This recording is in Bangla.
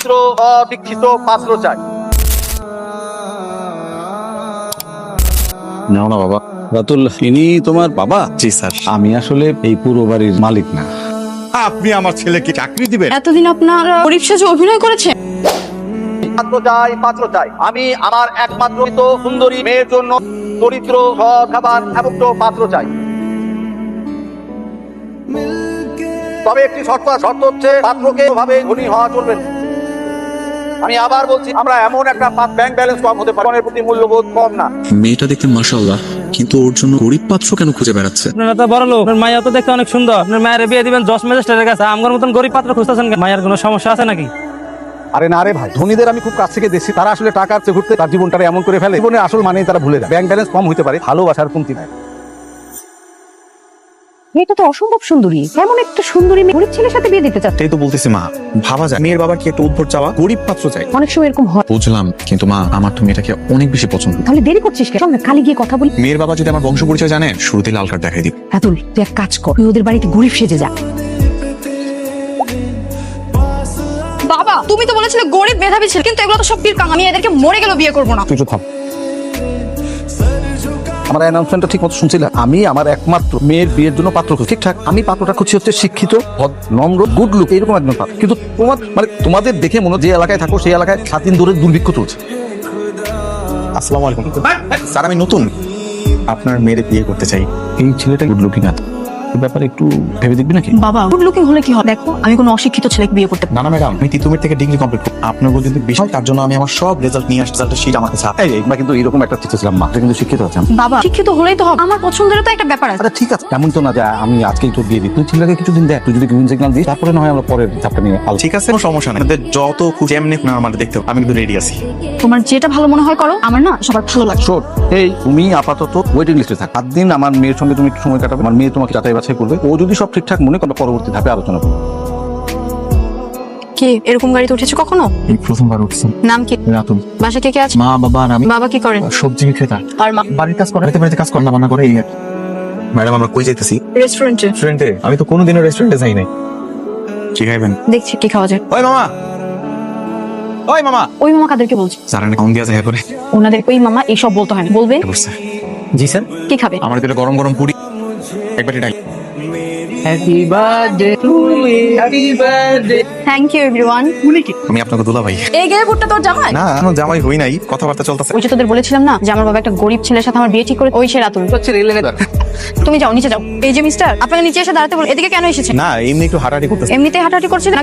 চরিত্র অদীক্ষিত পাত্র চাই। নাও না বাবা। রাতুল, ইনি তোমার বাবা? জি স্যার। আমি আসলে এই পুরো বাড়ির মালিক না। আপনি আমার ছেলেকে চাকরি দিবেন? এতদিন আপনারা গরিব সেজে অভিনয় করেছেন। পাত্র চাই, পাত্র চাই। আমি আমার একমাত্র সুন্দরী মেয়ের জন্য চরিত্র খাবার এমন পাত্র চাই। তবে একটি শর্ত হচ্ছে পাত্রকে ভাবে ধনী হওয়া চলবে না। আমি আবার বলছি, আমরা এমন একটা ব্যাংক ব্যালেন্স কম হতে পারে, প্রতি মূল্যবোধ কম না। মেয়েটা দেখতে মাশাআল্লাহ, কিন্তু ওর জন্য গরিব পাত্র কেন খুঁজে বেড়াচ্ছে? আপনারা তো বড় লোক, আপনার মাইয়া তো দেখতে অনেক সুন্দর, আপনার মায়ের বিয়ে দিবেন জজ ম্যাজিস্ট্রেটের কাছে, আমার মতন গরিব পাত্র খুঁজতেছেন কেন? মায়ের কোনো সমস্যা আছে নাকি? আরে না রে ভাই, ধনীদের আমি খুব কাছ থেকে দেখছি, তারা আসলে টাকার চেয়ে ঘুরতে তার জীবনটা এমন করে ফেলে, জীবনে আসল মানেই তারা ভুলে যায়। ব্যাংক ব্যালেন্স কম হতে পারে, ভালোবাসার কমতি নাই। মেয়েটা তো অসম্ভব সুন্দরী, এমন একটা সুন্দরী মেয়ে গরিব ছেলের সাথে বিয়ে দিতে চাচ্ছে। তাই তো বলতেছি মা, ভাবা যায় মেয়ের বাবার কি একটা উদ্ভট চাওয়া, গরিব পাত্র চাই। অনেক সময় এরকম হয়। বুঝলাম, কিন্তু মা আমার তো মেয়েটাকে অনেক বেশি পছন্দ। তাহলে দেরি করছিস কেন? কালি গিয়ে কথা বলি। মেয়ের বাবা যদি আমার বংশ পরিচয় জানে, শুরুতে লাল কার্ড দেখাই দিব। রাতুল, তুই এক কাজ কর, তুই ওদের বাড়িতে গরিব সেজে যা। বাবা, তুমি তো বলেছিলে গরিব মেধাবী ছেলে, কিন্তু এগুলো তো সব পীর কাম। আমি এদেরকে মরে গেলেও বিয়ে করবো না। তুই তো থাম। আমার অ্যানাউন্সমেন্টটা ঠিক মতো শুনছিলাম। আমি আমার একমাত্র মেয়ের বিয়ের জন্য পাত্র খুঁজছি, ঠিকঠাক। আমি পাত্রটা খুঁজছি হচ্ছে শিক্ষিত, নম্র, গুড লুক, এরকম একজন পাত্র। কিন্তু তোমাদের দেখে মনে হয় যে এলাকায় থাকো সেই এলাকায় 7 দিন ধরে দুর্ভিক্ষ চলছে। আসসালামু আলাইকুম স্যার, আমি নতুন, আপনার মেয়ের বিয়ে করতে চাই। এই ছেলেটা গুড লুকিং আছে, এই ব্যাপারে একটু ভেবে দেখবি নাকি? বাবা, গুড লুকিং হলে কি হয়? দেখো, আমি কোনো অশিক্ষিত ছেলেকে বিয়ে করতে না না ম্যাডাম, আমি তিতুমির থেকে ডিগ্রি কমপ্লিট করি। আপনার উপর কিন্তু বিষয়, তার জন্য আমি আমার সব রেজাল্ট নিয়ে আসছি, রেজাল্টের শীট আমার কাছে আছে। আমরা কিন্তু এরকম একটা চিন্তা ছিলাম, মা কিন্তু শিক্ষিত আছে। বাবা, শিক্ষিত হলেই তো হবে? আমার পছন্দেরও তো একটা ব্যাপার আছে। আচ্ছা ঠিক আছে, এমন তো না যে আমি আজকেই তো দিয়ে দিই। তুই ছেলেকে কিছুদিন দেখ, তুই যদি গ্রিন সিগন্যাল দিস, তারপরে না হয় আমরা পরের ধাপটা নিয়ে আলোচনা। ঠিক আছে, কোনো সমস্যা নেই। আপনাদের যত খুশি এমনি আমার দেখতে হবে, আমি কিন্তু রেডি আছি। তোমার যেটা ভালো মনে হয় করো, আমার না সবার ভালো লাগে। শোন, এই তুমি আপাতত ওয়েটিং লিস্টে থাক। 7 দিন আমার মেয়ের সঙ্গে তুমি একটু সময় কাটাবে। আমার মেয়ে তোমাকে যাচাই বাছাই করবে। ও যদি সব ঠিকঠাক মনে করে, পরবর্তী ধাপে আলোচনা করবে। কি এরকম গাড়িতে উঠেছো কখনো? এই প্রথমবার উঠছি। নাম কি? রাতুল। বাসা কে কে আছে? মা, বাবা আর আমি। বাবা কি করেন? সবজি বিক্রেতা। আর মা? বাড়ির কাজ করে, বাড়িতে কাজ করে, রান্না করে। ম্যাডাম, আমরা কই যাইতেছি? রেস্টুরেন্টে। রেস্টুরেন্টে? আমি তো কোনোদিনও রেস্টুরেন্টে যাই নাই। কি খাইবেন? দেখছি কি খাওয়া যায়। ওই মামা, ওই মামা। ওই মামা কাদেরকে বলছি? স্যার না কাউন্ট দিয়া যায় করে ওনাদের ওই মামা এইসব বলতে হয় না, বলবেন। জি স্যার। কি খাবে? আমার দিলে গরম গরম পুরি, একবারই ডাই। Happy birthday to you, happy birthday. Thank you everyone. আমি আপনাকে দুলা ভাই। এই গেয়ে বুটটা তোর জামাই? না, আমি জামাই হই নাই, কথাবার্তা চলতেছে। ওই যে তোদের বলেছিলাম না যে আমার বাবা একটা গরিব ছেলের সাথে আমার বিয়ে ঠিক করে, ওই সে রাতুল। তুমি যাও নিচে যাও। এই যে মিস্টার, আপনাকে নিচে এসে দাঁড়াতে বল। এদিকে কেন এসেছেন? না, এমনি একটু হাঁটাহাঁটি করতেছে। এমনিতেই হাঁটাহাঁটি করছিলেন?